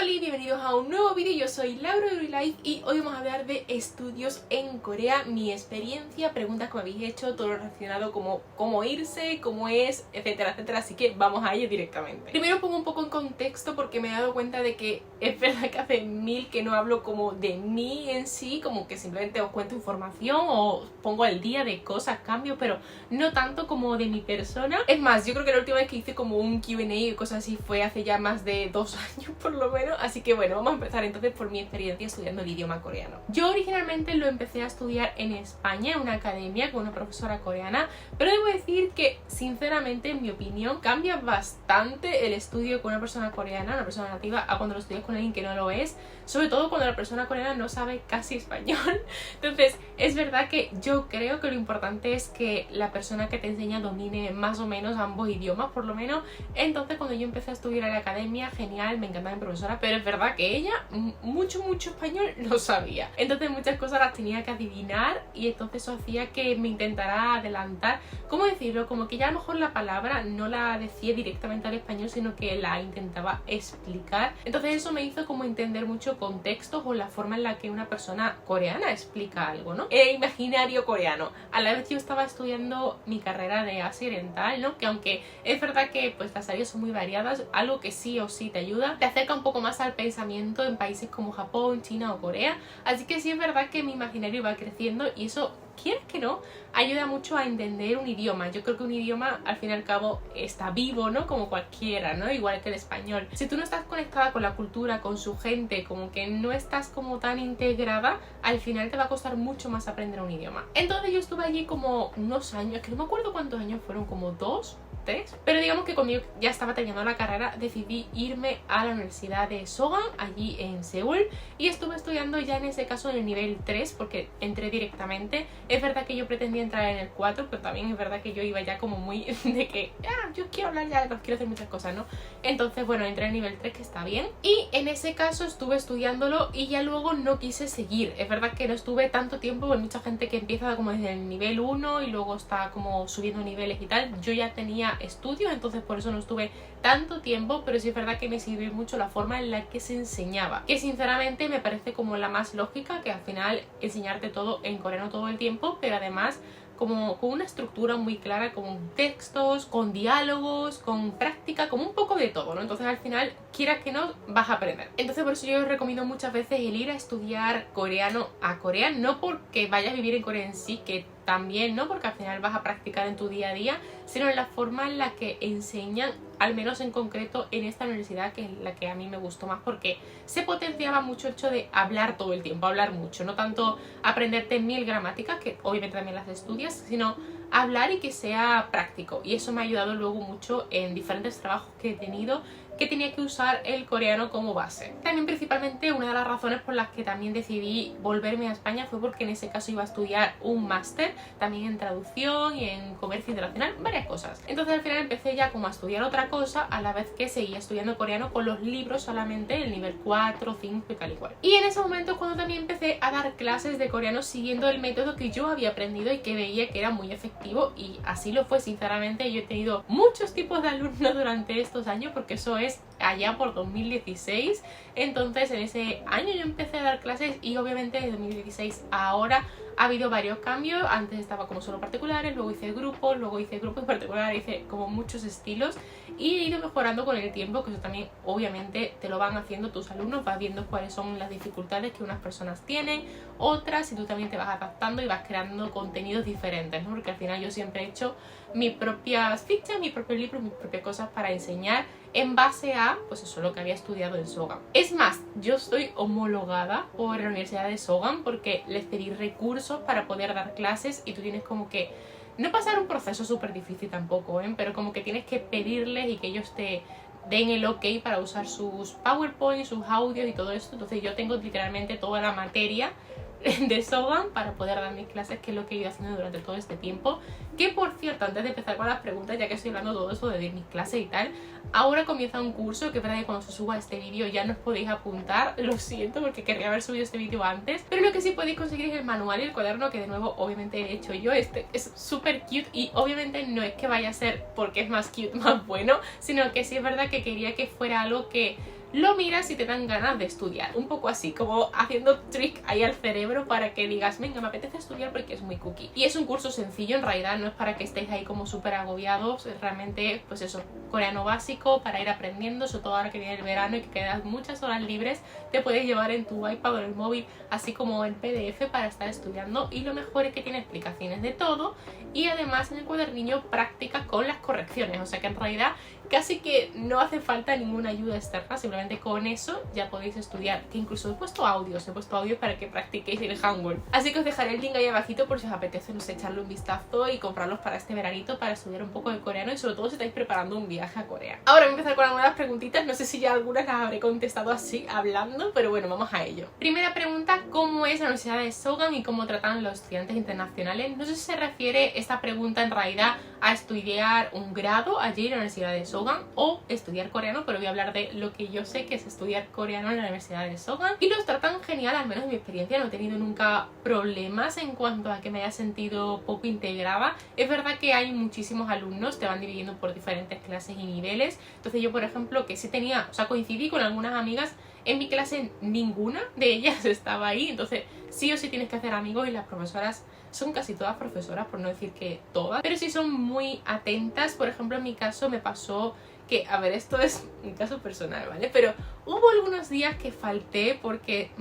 y bienvenidos a un nuevo vídeo. Yo soy Laura de Life y hoy vamos a hablar de estudios en Corea, mi experiencia, preguntas que me habéis hecho, todo lo relacionado como cómo irse, cómo es, etcétera, etcétera. Así que vamos a ello directamente. Primero pongo un poco en contexto porque me he dado cuenta de que es verdad que hace mil que no hablo como de mí en sí, como que simplemente os cuento información o pongo al día de cosas, cambios, pero no tanto como de mi persona. Es más, yo creo que la última vez que hice como un Q&A y cosas así fue hace ya más de 2 años por lo menos. Así que bueno, vamos a empezar entonces por mi experiencia estudiando el idioma coreano. Yo originalmente lo empecé a estudiar en España, en una academia con una profesora coreana, pero debo decir que sinceramente, en mi opinión, cambia bastante el estudio con una persona coreana, una persona nativa, a cuando lo estudias con alguien que no lo es, sobre todo cuando la persona coreana no sabe casi español. Entonces es verdad que yo creo que lo importante es que la persona que te enseña domine más o menos ambos idiomas, por lo menos. Entonces cuando yo empecé a estudiar en la academia, genial, me encantaba mi profesora, pero es verdad que ella mucho español no sabía, entonces muchas cosas las tenía que adivinar y entonces eso hacía que me intentara adelantar, ¿cómo decirlo? Como que ya a lo mejor la palabra no la decía directamente al español, sino que la intentaba explicar. Entonces eso me hizo como entender mucho contextos o la forma en la que una persona coreana explica algo, ¿no? El imaginario coreano. A la vez yo estaba estudiando mi carrera de Asia Oriental, ¿no? Que aunque es verdad que pues las áreas son muy variadas, algo que sí o sí te ayuda, te acerca un poco más al pensamiento en países como Japón, China o Corea. Así que sí es verdad que mi imaginario va creciendo y eso, quieres que no, ayuda mucho a entender un idioma. Yo creo que un idioma al fin y al cabo está vivo, ¿no? Como cualquiera, ¿no? Igual que el español. Si tú no estás conectada con la cultura, con su gente, como que no estás como tan integrada, al final te va a costar mucho más aprender un idioma. Entonces yo estuve allí como unos años, que no me acuerdo cuántos años fueron, como 2, 3, pero digamos que cuando yo ya estaba terminando la carrera decidí irme a la Universidad de Sogan, allí en Seúl, y estuve estudiando ya en ese caso en el nivel 3 porque entré directamente. Es verdad que yo pretendía entrar en el 4, pero también es verdad que yo iba ya como muy de que yo quiero hablar ya, quiero hacer muchas cosas, ¿no? Entonces bueno, entré en el nivel 3, que está bien, y en ese caso estuve estudiándolo y ya luego no quise seguir. Es verdad que no estuve tanto tiempo, hay mucha gente que empieza como desde el nivel 1 y luego está como subiendo niveles y tal. Yo ya tenía estudios, entonces por eso no estuve tanto tiempo, pero sí es verdad que me sirvió mucho la forma en la que se enseñaba, que sinceramente me parece como la más lógica, que al final enseñarte todo en coreano todo el tiempo, pero además como con una estructura muy clara, con textos, con diálogos, con práctica, como un poco de todo, ¿no? Entonces al final, quieras que no, vas a aprender. Entonces por eso yo os recomiendo muchas veces el ir a estudiar coreano a Corea, no porque vayas a vivir en Corea en sí, que también, ¿no? Porque al final vas a practicar en tu día a día, sino en la forma en la que enseñan, al menos en concreto en esta universidad, que es la que a mí me gustó más, porque se potenciaba mucho el hecho de hablar todo el tiempo, hablar mucho, no tanto aprenderte 1000 gramáticas, que obviamente también las estudias, sino hablar y que sea práctico. Y eso me ha ayudado luego mucho en diferentes trabajos que he tenido, que tenía que usar el coreano como base. También principalmente una de las razones por las que también decidí volverme a España fue porque en ese caso iba a estudiar un máster también en traducción y en comercio internacional, varias cosas. Entonces al final empecé ya como a estudiar otra cosa a la vez que seguía estudiando coreano con los libros solamente, el nivel 4, 5 y tal y cual. Y en ese momento es cuando también empecé a dar clases de coreano siguiendo el método que yo había aprendido y que veía que era muy efectivo, y así lo fue. Sinceramente yo he tenido muchos tipos de alumnos durante estos años, porque eso es allá por 2016. Entonces en ese año yo empecé a dar clases y obviamente desde 2016 a ahora ha habido varios cambios. Antes estaba como solo particulares, luego hice grupos particulares, hice como muchos estilos y he ido mejorando con el tiempo, que eso también obviamente te lo van haciendo tus alumnos, vas viendo cuáles son las dificultades que unas personas tienen, otras, y tú también te vas adaptando y vas creando contenidos diferentes, ¿no? Porque al final yo siempre he hecho mis propias fichas, mis propios libros, mis propias cosas para enseñar en base a, pues eso, lo que había estudiado en Sogan. Es más, yo estoy homologada por la Universidad de Sogan porque les pedí recursos para poder dar clases, y tú tienes como que no pasar un proceso súper difícil tampoco, pero como que tienes que pedirles y que ellos te den el ok para usar sus PowerPoint, sus audios y todo esto. Entonces yo tengo literalmente toda la materia de Sogan para poder dar mis clases, que es lo que he ido haciendo durante todo este tiempo. Que por cierto, antes de empezar con las preguntas, ya que estoy hablando todo eso de mis clases y tal, ahora comienza un curso que es verdad que cuando se suba este vídeo ya no os podéis apuntar, lo siento porque querría haber subido este vídeo antes, pero lo que sí podéis conseguir es el manual y el cuaderno, que de nuevo obviamente he hecho yo. Este es súper cute y obviamente no es que vaya a ser porque es más cute más bueno, sino que sí es verdad que quería que fuera algo que lo miras y te dan ganas de estudiar, un poco así, como haciendo trick ahí al cerebro para que digas, venga, me apetece estudiar porque es muy cookie. Y es un curso sencillo, en realidad no es para que estéis ahí como súper agobiados, es realmente pues eso, coreano básico para ir aprendiendo, sobre todo ahora que viene el verano y que quedan muchas horas libres, te puedes llevar en tu iPad o en el móvil, así como en PDF para estar estudiando, y lo mejor es que tiene explicaciones de todo y además en el cuadernillo prácticas con las correcciones, o sea que en realidad casi que no hace falta ninguna ayuda externa, simplemente con eso ya podéis estudiar, que incluso he puesto audios para que practiquéis el Hangul. Así que os dejaré el link ahí abajito por si os apetece, no sé, echarle un vistazo y comprarlos para este veranito para estudiar un poco de coreano y sobre todo si estáis preparando un viaje a Corea. Ahora voy a empezar con algunas preguntitas, no sé si ya algunas las habré contestado así hablando, pero bueno, vamos a ello. Primera pregunta, ¿cómo es la Universidad de Sogang y cómo tratan los estudiantes internacionales? No sé si se refiere esta pregunta en realidad a estudiar un grado allí en la Universidad de Sogang o estudiar coreano, pero voy a hablar de lo que yo sé que es estudiar coreano en la Universidad de Sogang y los tratan genial, al menos en mi experiencia no he tenido nunca problemas en cuanto a que me haya sentido poco integrada. Es verdad que hay muchísimos alumnos, te van dividiendo por diferentes clases y niveles, entonces yo por ejemplo que sí tenía, o sea, coincidí con algunas amigas, en mi clase ninguna de ellas estaba ahí, entonces sí o sí tienes que hacer amigos y las profesoras son casi todas profesoras, por no decir que todas, pero sí son muy atentas. Por ejemplo, en mi caso me pasó que, a ver, esto es un caso personal, ¿vale? Pero hubo algunos días que falté porque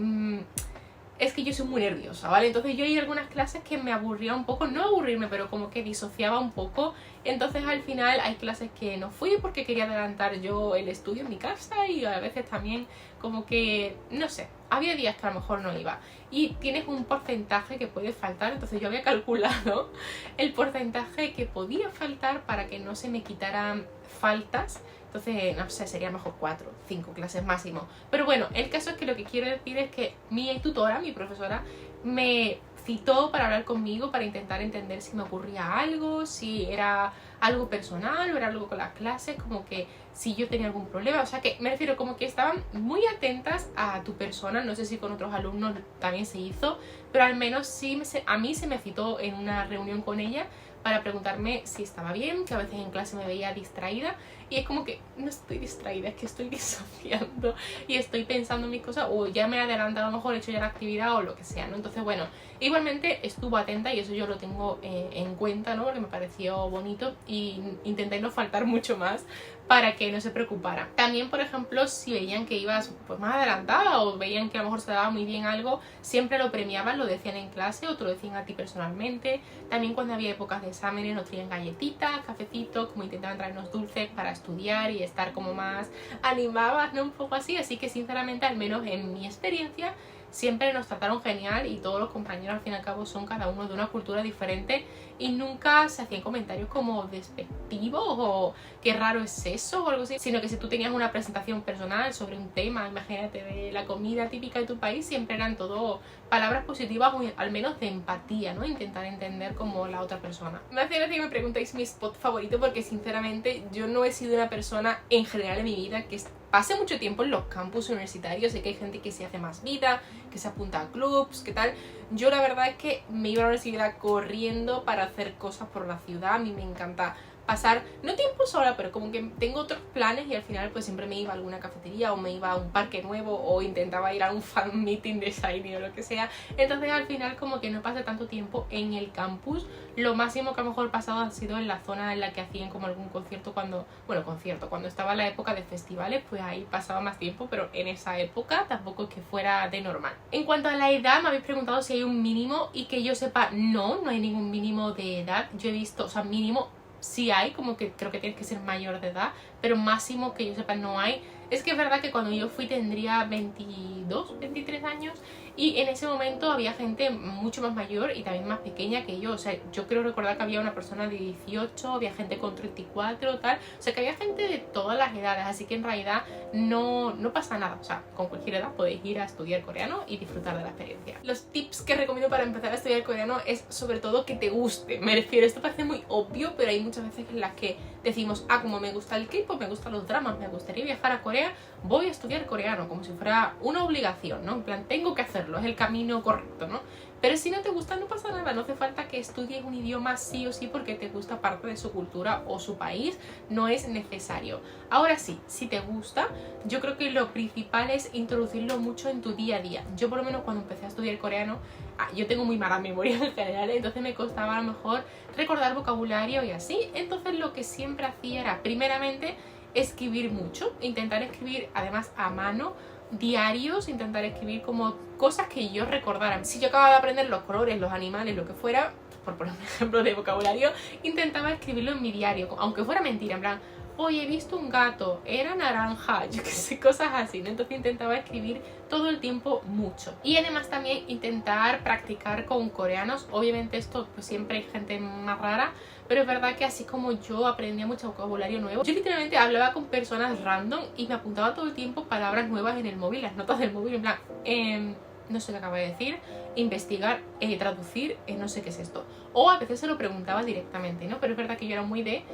es que yo soy muy nerviosa, ¿vale? Entonces yo hay algunas clases que me aburría un poco, no aburrirme, pero como que disociaba un poco. Entonces al final hay clases que no fui porque quería adelantar yo el estudio en mi casa y a veces también como que, no sé, había días que a lo mejor no iba. Y tienes un porcentaje que puede faltar, entonces yo había calculado el porcentaje que podía faltar para que no se me quitaran faltas. Entonces, no sé, sería mejor 4, 5 clases máximo. Pero bueno, el caso es que lo que quiero decir es que mi tutora, mi profesora, me citó para hablar conmigo, para intentar entender si me ocurría algo, si era algo personal o era algo con las clases, como que si yo tenía algún problema. O sea que me refiero como que estaban muy atentas a tu persona. No sé si con otros alumnos también se hizo, pero al menos sí a mí se me citó en una reunión con ella para preguntarme si estaba bien, que a veces en clase me veía distraída y es como que no estoy distraída, es que estoy disociando y estoy pensando en mis cosas o ya me he adelantado, a lo mejor he hecho ya la actividad o lo que sea, ¿no? Entonces bueno, igualmente estuvo atenta y eso yo lo tengo en cuenta, ¿no? Porque me pareció bonito y intenté no faltar mucho más para que no se preocupara. También, por ejemplo, si veían que ibas pues más adelantada o veían que a lo mejor se daba muy bien algo, siempre lo premiaban, lo decían en clase o te lo decían a ti personalmente. También cuando había épocas de exámenes nos traían galletitas, cafecitos, como intentaban traernos dulces para estudiar y estar como más animadas, ¿no? Un poco así, así que sinceramente, al menos en mi experiencia, siempre nos trataron genial y todos los compañeros al fin y al cabo son cada uno de una cultura diferente y nunca se hacían comentarios como despectivos o qué raro es eso o algo así, sino que si tú tenías una presentación personal sobre un tema, imagínate, de la comida típica de tu país, siempre eran todo palabras positivas o al menos de empatía, ¿no? Intentar entender como la otra persona. Me hace gracia que me preguntáis mi spot favorito porque sinceramente yo no he sido una persona en general en mi vida que pase mucho tiempo en los campus universitarios. Sé que hay gente que se hace más vida, que se apunta a clubs, ¿qué tal? Yo la verdad es que me iba a la universidad corriendo para hacer cosas por la ciudad. A mí me encanta pasar, no tiempo sola, pero como que tengo otros planes y al final pues siempre me iba a alguna cafetería o me iba a un parque nuevo o intentaba ir a un fan meeting de Shiny o lo que sea. Entonces al final como que no pasé tanto tiempo en el campus. Lo máximo que a lo mejor he pasado ha sido en la zona en la que hacían como algún concierto cuando estaba la época de festivales, pues ahí pasaba más tiempo, pero en esa época tampoco es que fuera de normal. En cuanto a la edad, me habéis preguntado si hay un mínimo y que yo sepa, no hay ningún mínimo de edad. Yo he visto, o sea, mínimo sí hay, como que creo que tienes que ser mayor de edad, pero máximo que yo sepa no hay. Es que es verdad que cuando yo fui tendría 22, 23 años y en ese momento había gente mucho más mayor y también más pequeña que yo. O sea, yo creo recordar que había una persona de 18, había gente con 34, tal. O sea, que había gente de todas las edades, así que en realidad no pasa nada. O sea, con cualquier edad podéis ir a estudiar coreano y disfrutar de la experiencia. Los tips que recomiendo para empezar a estudiar coreano es sobre todo que te guste. Me refiero, esto parece muy obvio, pero hay muchas veces en las que decimos, como me gusta el K-pop, me gustan los dramas, me gustaría viajar a Corea, Corea, voy a estudiar coreano, como si fuera una obligación, ¿no? En plan, tengo que hacerlo, es el camino correcto, ¿no? Pero si no te gusta, no pasa nada, no hace falta que estudies un idioma sí o sí porque te gusta parte de su cultura o su país, no es necesario. Ahora sí, si te gusta, yo creo que lo principal es introducirlo mucho en tu día a día. Yo por lo menos cuando empecé a estudiar coreano, yo tengo muy mala memoria en general, entonces me costaba a lo mejor recordar vocabulario y así. Entonces lo que siempre hacía era, primeramente, escribir mucho, intentar escribir además a mano, diarios, intentar escribir como cosas que yo recordara. Si yo acababa de aprender los colores, los animales, lo que fuera, por poner un ejemplo de vocabulario, intentaba escribirlo en mi diario, aunque fuera mentira, en plan, hoy he visto un gato, era naranja, yo qué sé, cosas así, ¿no? Entonces intentaba escribir todo el tiempo mucho. Y además también intentar practicar con coreanos. Obviamente esto pues siempre hay gente más rara, pero es verdad que así como yo aprendía mucho vocabulario nuevo, yo literalmente hablaba con personas random y me apuntaba todo el tiempo palabras nuevas en el móvil, las notas del móvil, en plan, no sé qué acaba de decir, investigar, traducir, no sé qué es esto. O a veces se lo preguntaba directamente, ¿no? Pero es verdad que yo era muy de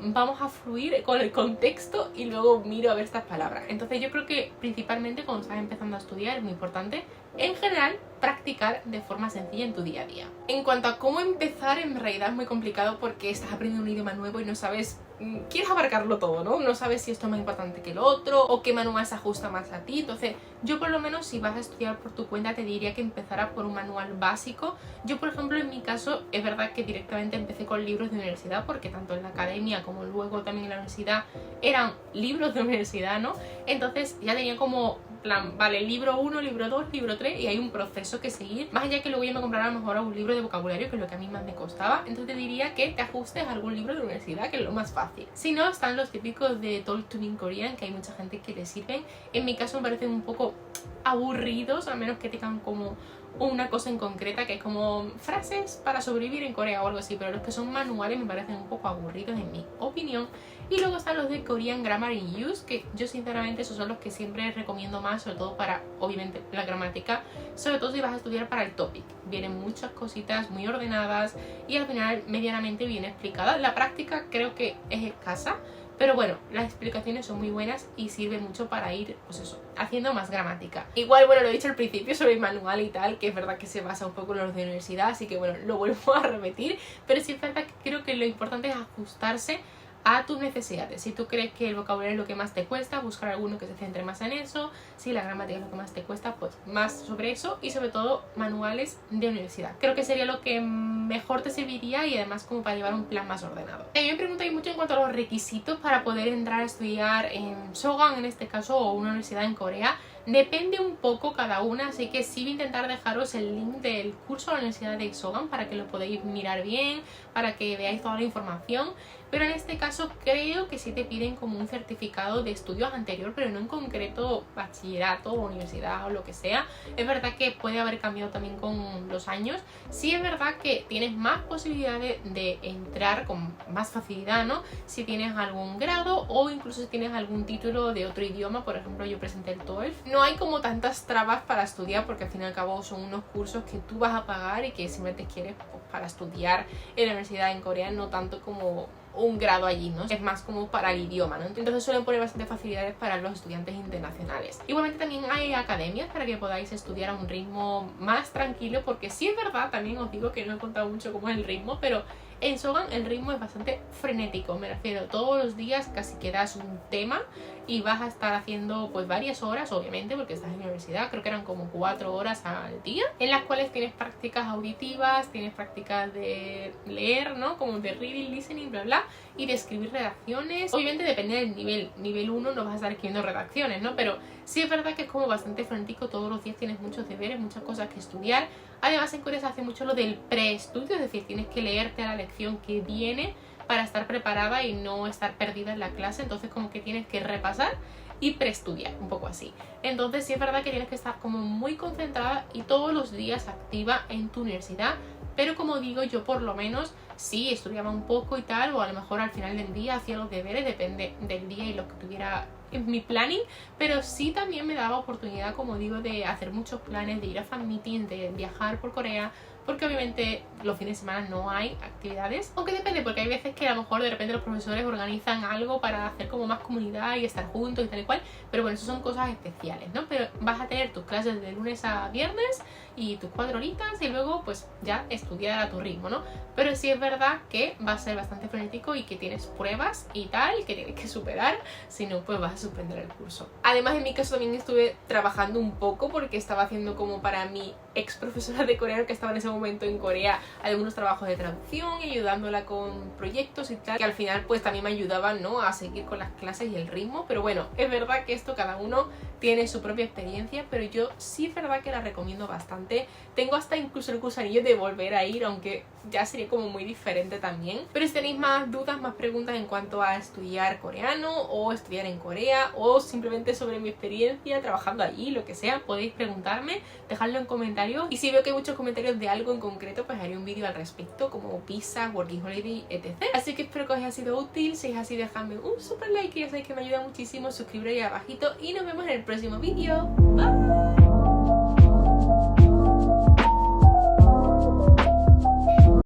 vamos a fluir con el contexto y luego miro a ver estas palabras. Entonces yo creo que principalmente cuando estás empezando a estudiar es muy importante, en general, practicar de forma sencilla en tu día a día. En cuanto a cómo empezar, en realidad es muy complicado porque estás aprendiendo un idioma nuevo y no sabes, quieres abarcarlo todo, ¿no? No sabes si esto es más importante que el otro o qué manual se ajusta más a ti. Entonces yo por lo menos si vas a estudiar por tu cuenta te diría que empezaras por un manual básico. Yo por ejemplo en mi caso es verdad que directamente empecé con libros de universidad porque tanto en la academia como luego también en la universidad eran libros de universidad, ¿no? Entonces ya tenía como plan, vale, libro 1, libro 2, libro 3 y hay un proceso que seguir. Más allá que luego yo me comprara a lo mejor un libro de vocabulario, que es lo que a mí más me costaba. Entonces te diría que te ajustes a algún libro de universidad, que es lo más fácil. Si no, están los típicos de Talk to Me in Korean, que hay mucha gente que les sirven. En mi caso me parecen un poco aburridos, a menos que tengan como una cosa en concreta, que es como frases para sobrevivir en Corea o algo así, pero los que son manuales me parecen un poco aburridos en mi opinión. Y luego están los de Korean Grammar in Use, que yo sinceramente esos son los que siempre recomiendo más, sobre todo para, obviamente, la gramática, sobre todo si vas a estudiar para el topic. Vienen muchas cositas muy ordenadas y al final medianamente bien explicadas. La práctica creo que es escasa, pero bueno, las explicaciones son muy buenas y sirven mucho para ir, pues eso, haciendo más gramática. Igual, bueno, lo he dicho al principio sobre el manual y tal, que es verdad que se basa un poco en los de universidad, así que bueno, lo vuelvo a repetir, pero sí es verdad que creo que lo importante es ajustarse a tus necesidades. Si tú crees que el vocabulario es lo que más te cuesta, buscar alguno que se centre más en eso. Si la gramática es lo que más te cuesta, pues más sobre eso. Y sobre todo manuales de universidad. Creo que sería lo que mejor te serviría y además como para llevar un plan más ordenado. También me preguntáis mucho en cuanto a los requisitos para poder entrar a estudiar en Sogang en este caso o una universidad en Corea. Depende un poco cada una, así que sí voy a intentar dejaros el link del curso a la Universidad de Sogang para que lo podáis mirar bien, para que veáis toda la información. Pero en este caso creo que sí te piden como un certificado de estudios anterior, pero no en concreto bachillerato o universidad o lo que sea. Es verdad que puede haber cambiado también con los años. Sí es verdad que tienes más posibilidades de entrar con más facilidad, ¿no? Si tienes algún grado o incluso si tienes algún título de otro idioma. Por ejemplo, yo presenté el TOEFL. No hay como tantas trabas para estudiar porque al fin y al cabo son unos cursos que tú vas a pagar y que simplemente quieres pues, para estudiar en la universidad en Corea, no tanto como un grado allí, ¿no? Es más como para el idioma, ¿no? Entonces suelen poner bastantes facilidades para los estudiantes internacionales. Igualmente también hay academias para que podáis estudiar a un ritmo más tranquilo, porque sí es verdad, también os digo que no he contado mucho cómo es el ritmo, pero en Sogang el ritmo es bastante frenético, me refiero, todos los días casi que das un tema y vas a estar haciendo pues varias horas, obviamente, porque estás en la universidad, creo que eran como 4 horas al día, en las cuales tienes prácticas auditivas, tienes prácticas de leer, ¿no? Como de reading, listening, bla, bla, y de escribir redacciones. Obviamente depende del nivel 1 no vas a estar escribiendo redacciones, ¿no? Pero sí es verdad que es como bastante frenético, todos los días tienes muchos deberes, muchas cosas que estudiar. Además en Corea se hace mucho lo del preestudio, es decir, tienes que leerte la lección que viene para estar preparada y no estar perdida en la clase, entonces como que tienes que repasar y preestudiar, un poco así. Entonces sí es verdad que tienes que estar como muy concentrada y todos los días activa en tu universidad, pero como digo, yo por lo menos sí estudiaba un poco y tal, o a lo mejor al final del día hacía los deberes, depende del día y lo que tuviera en mi planning, pero sí también me daba oportunidad, como digo, de hacer muchos planes, de ir a fan meetings, de viajar por Corea, porque obviamente los fines de semana no hay actividades, aunque depende, porque hay veces que a lo mejor de repente los profesores organizan algo para hacer como más comunidad y estar juntos y tal y cual, pero bueno, eso son cosas especiales, ¿no? Pero vas a tener tus clases de lunes a viernes y tus 4 horitas y luego pues ya estudiar a tu ritmo, ¿no? Pero sí es verdad que va a ser bastante frenético y que tienes pruebas y tal que tienes que superar, si no pues vas a suspender el curso. Además en mi caso también estuve trabajando un poco porque estaba haciendo como para mi ex profesora de coreano que estaba en ese momento en Corea algunos trabajos de traducción y ayudándola con proyectos y tal, que al final pues también me ayudaban, ¿no?, a seguir con las clases y el ritmo. Pero bueno, es verdad que esto cada uno tiene su propia experiencia, pero yo sí es verdad que la recomiendo bastante. Tengo hasta incluso el gusanillo de volver a ir, aunque ya sería como muy diferente también. Pero si tenéis más dudas, más preguntas en cuanto a estudiar coreano o estudiar en Corea o simplemente sobre mi experiencia trabajando allí, lo que sea, podéis preguntarme, dejadlo en comentarios. Y si veo que hay muchos comentarios de algo en concreto, pues haré un vídeo al respecto, como visa, working holiday, etc. Así que espero que os haya sido útil. Si es así, dejadme un super like, que ya sabéis que me ayuda muchísimo. Suscribiros ahí abajito y nos vemos en el próximo vídeo. Bye.